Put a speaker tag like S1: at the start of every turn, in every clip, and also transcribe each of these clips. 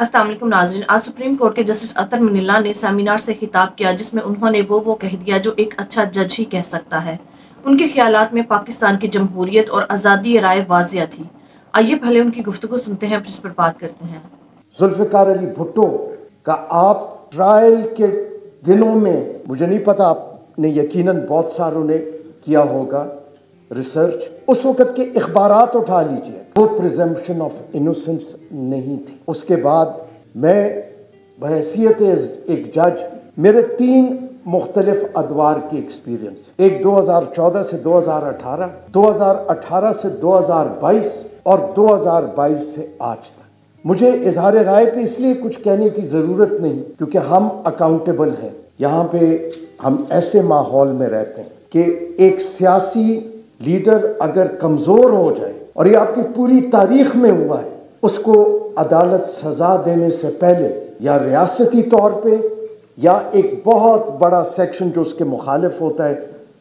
S1: السلام علیکم ناظرین، آج سپریم کورٹ کے جسٹس اطہر منیلہ نے سیمینار سے خطاب کیا جس میں انہوں نے وہ کہہ دیا جو ایک اچھا جج ہی کہہ سکتا ہے۔ ان کے خیالات میں پاکستان کی جمہوریت اور آزادی رائے واضح تھی۔ آئیے پہلے ان کی گفتگو سنتے ہیں، پھر اس پر بات کرتے ہیں۔
S2: ذوالفقار علی بھٹو کا آپ ٹرائل کے دنوں میں، مجھے نہیں پتا، آپ نے یقیناً بہت ساروں نے کیا ہوگا ریسرچ، اس وقت کے اخبارات اٹھا لیجئے، وہ پریزمپشن آف انوسنس نہیں تھی۔ اس کے بعد میں بحیثیت ایک جج، میرے 3 مختلف ادوار کی ایکسپیرینس، ایک 2014 سے 2018، 2018 سے 2022 اور 2022 سے آج تک۔ مجھے اظہار رائے پہ اس لیے کچھ کہنے کی ضرورت نہیں کیونکہ ہم اکاؤنٹیبل ہیں۔ یہاں پہ ہم ایسے ماحول میں رہتے ہیں کہ ایک سیاسی لیڈر اگر کمزور ہو جائے، اور یہ آپ کی پوری تاریخ میں ہوا ہے، اس کو عدالت سزا دینے سے پہلے یا ریاستی طور پہ یا ایک بہت بڑا سیکشن جو اس کے مخالف ہوتا ہے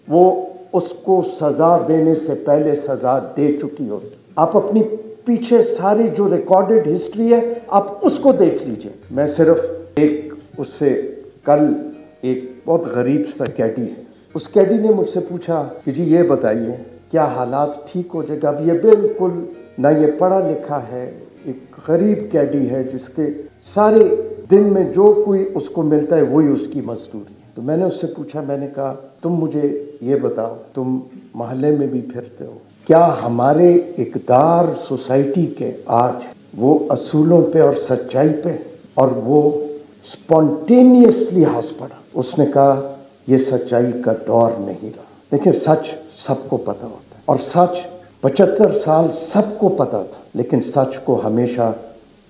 S2: وہ اس کو سزا دینے سے پہلے سزا دے چکی ہوتی۔ آپ اپنی پیچھے ساری جو ریکارڈڈ ہسٹری ہے آپ اس کو دیکھ لیجئے۔ میں صرف ایک اس سے کل ایک بہت غریب سا کیڈی ہے، اس کیڈی نے مجھ سے پوچھا کہ جی یہ بتائیے کیا حالات ٹھیک ہو جائے گا؟ اب یہ بالکل نہ یہ پڑھا لکھا ہے، ایک غریب کیڈی ہے جس کے سارے دن میں جو کوئی اس کو ملتا ہے وہی اس کی مزدوری ہے۔ تو میں نے اس سے پوچھا، میں نے کہا تم مجھے یہ بتاؤ، تم محلے میں بھی پھرتے ہو، کیا ہمارے اقدار سوسائٹی کے آج وہ اصولوں پہ اور سچائی پہ؟ اور وہ سپونٹینیسلی ہنس پڑا۔ اس نے کہا یہ سچائی کا دور نہیں رہا۔ دیکھیں سچ سب کو پتہ ہوتا ہے، اور سچ 75 سال سب کو پتہ تھا، لیکن سچ کو ہمیشہ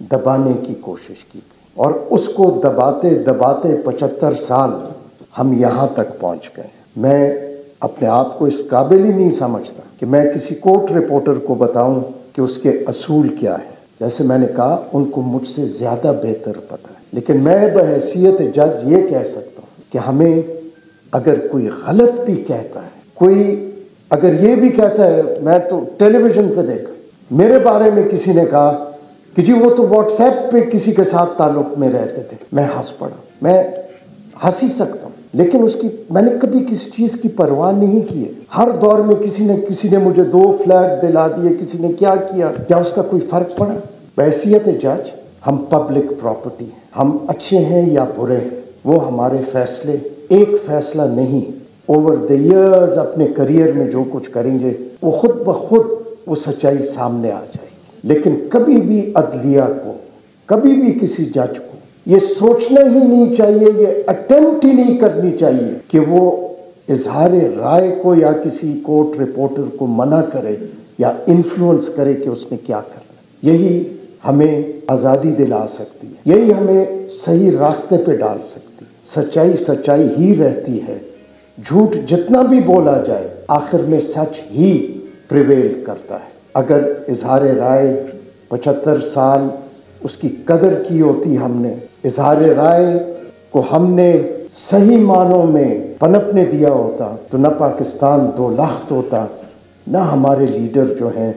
S2: دبانے کی کوشش کی گئی، اور اس کو دباتے دباتے 75 سال ہم یہاں تک پہنچ گئے۔ میں اپنے آپ کو اس قابل ہی نہیں سمجھتا کہ میں کسی کورٹ رپورٹر کو بتاؤں کہ اس کے اصول کیا ہے۔ جیسے میں نے کہا ان کو مجھ سے زیادہ بہتر پتہ ہے، لیکن میں بحیثیت جج یہ کہہ سکتا ہوں کہ ہمیں اگر کوئی غلط بھی کہتا ہے، کوئی اگر یہ بھی کہتا ہے، میں تو ٹیلی ویژن پہ دیکھا، میرے بارے میں کسی نے کہا کہ جی وہ تو واٹس ایپ پہ کسی کے ساتھ تعلق میں رہتے تھے، میں ہنس پڑا۔ میں ہنس ہی سکتا ہوں، لیکن اس کی میں نے کبھی کسی چیز کی پرواہ نہیں کی ہے۔ ہر دور میں کسی نے مجھے 2 فلیٹ دلا دیے، کسی نے کیا کیا، کیا اس کا کوئی فرق پڑا؟ بحیثیت جج ہم پبلک پراپرٹی ہیں، ہم اچھے ہیں یا برے ہیں، وہ ہمارے فیصلے ایک فیصلہ نہیں، اوور دی ایئرز اپنے کریئر میں جو کچھ کریں گے وہ خود بخود وہ سچائی سامنے آ جائے گی۔ لیکن کبھی بھی عدلیہ کو، کبھی بھی کسی جج کو یہ سوچنا ہی نہیں چاہیے، یہ اٹیمپٹ ہی نہیں کرنی چاہیے کہ وہ اظہار رائے کو یا کسی کورٹ رپورٹر کو منع کرے یا انفلوئنس کرے کہ اس نے کیا کرنا۔ یہی ہمیں آزادی دلا سکتی ہے، یہی ہمیں صحیح راستے پہ ڈال سکتی ہے۔ سچائی سچائی ہی رہتی ہے، جھوٹ جتنا بھی بولا جائے آخر میں سچ ہی پریویل کرتا ہے۔ اگر اظہار رائے 75 سال اس کی قدر کی ہوتی، ہم نے اظہار رائے کو ہم نے صحیح معنوں میں پنپنے دیا ہوتا تو نہ پاکستان 2 لخت ہوتا، نہ ہمارے لیڈر جو ہیں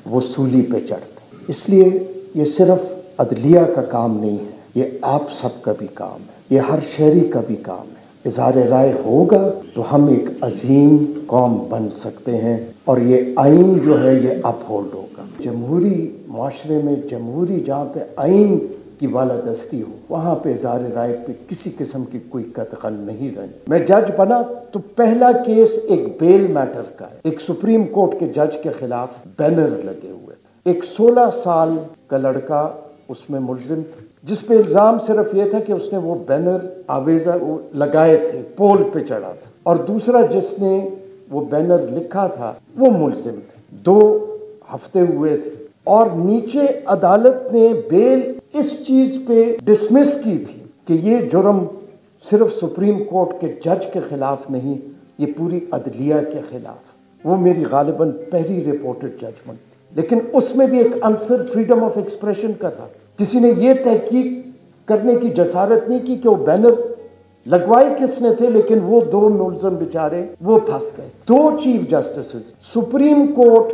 S2: وہ سولی پہ چڑھتے۔ اس لیے یہ صرف عدلیہ کا کام نہیں ہے، یہ آپ سب کا بھی کام ہے، یہ ہر شہری کا بھی کام ہے۔ اظہار رائے ہوگا تو ہم ایک عظیم قوم بن سکتے ہیں، اور یہ آئین جو ہے یہ اپ ہولڈ ہوگا۔ جمہوری معاشرے میں، جمہوری جہاں پہ آئین کی بالادستی ہو، وہاں پہ اظہار رائے پہ کسی قسم کی کوئی قدغن نہیں رہی۔ میں جج بنا تو پہلا کیس ایک بیل میٹر کا ہے، ایک سپریم کورٹ کے جج کے خلاف بینر لگے ہوئے تھے، ایک 16 سال کا لڑکا اس میں ملزم تھا، جس پہ الزام صرف یہ تھا کہ اس نے وہ بینر آویزہ لگائے تھے، پول پہ چڑھا تھا، اور دوسرا جس نے وہ بینر لکھا تھا وہ ملزم تھے۔ 2 ہفتے ہوئے تھے، اور نیچے عدالت نے بیل اس چیز پہ ڈسمس کی تھی کہ یہ جرم صرف سپریم کورٹ کے جج کے خلاف نہیں، یہ پوری عدلیہ کے خلاف۔ وہ میری غالباً پہلی رپورٹڈ ججمنٹ تھی، لیکن اس میں بھی ایک عنصر فریڈم آف ایکسپریشن کا تھا۔ کسی نے یہ تحقیق کرنے کی جسارت نہیں کی کہ وہ بینر لگوائے کس نے تھے، لیکن وہ 2 ملزم بیچارے وہ پھنس گئے۔ 2 چیف جسٹسز، سپریم کورٹ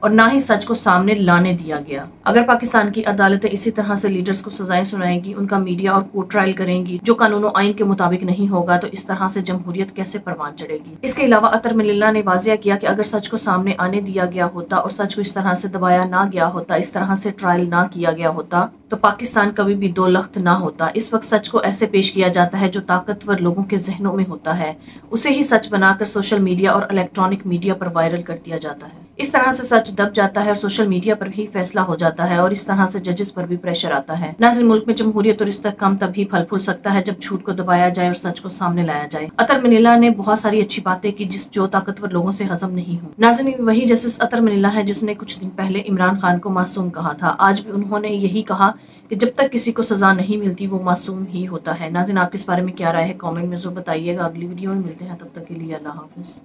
S1: اور نہ ہی سچ کو سامنے لانے دیا گیا۔ اگر پاکستان کی عدالتیں اسی طرح سے لیڈرز کو سزائیں سنائیں گی، ان کا میڈیا اور کورٹ ٹرائل کریں گی جو قانون و آئین کے مطابق نہیں ہوگا، تو اس طرح سے جمہوریت کیسے پروان چڑھے گی؟ اس کے علاوہ اطہر من اللہ نے واضح کیا کہ اگر سچ کو سامنے آنے دیا گیا ہوتا اور سچ کو اس طرح سے دبایا نہ گیا ہوتا، اس طرح سے ٹرائل نہ کیا گیا ہوتا، تو پاکستان کبھی بھی دو لخت نہ ہوتا۔ اس وقت سچ کو ایسے پیش کیا جاتا ہے جو طاقتور لوگوں کے ذہنوں میں ہوتا ہے، اسے ہی سچ بنا کر سوشل میڈیا اور الیکٹرانک میڈیا پر وائرل کر دیا جاتا ہے۔ اس طرح سے سچ دب جاتا ہے اور سوشل میڈیا پر بھی فیصلہ ہو جاتا ہے، اور اس طرح سے ججز پر بھی پریشر آتا ہے۔ ناظرین، ملک میں جمہوریت اور استحکام تبھی پھل پھول سکتا ہے جب جھوٹ کو دبایا جائے اور سچ کو سامنے لایا جائے۔ اطہر من اللہ نے بہت ساری اچھی باتیں کی جو طاقتور لوگوں سے ہضم نہیں ہوں۔ ناظرین، وہی جسٹس اطہر من اللہ ہے جس نے کچھ دن پہلے عمران خان کو معصوم کہا تھا۔ آج بھی انہوں نے یہی کہا کہ جب تک کسی کو سزا نہیں ملتی وہ معصوم ہی ہوتا ہے۔ ناظرین، آپ کے اس بارے میں کیا رائے ہے؟ کامنٹ میں ضرور بتائیے گا۔ اگلی ویڈیو میں ملتے ہیں، تب تک کے لیے اللہ حافظ۔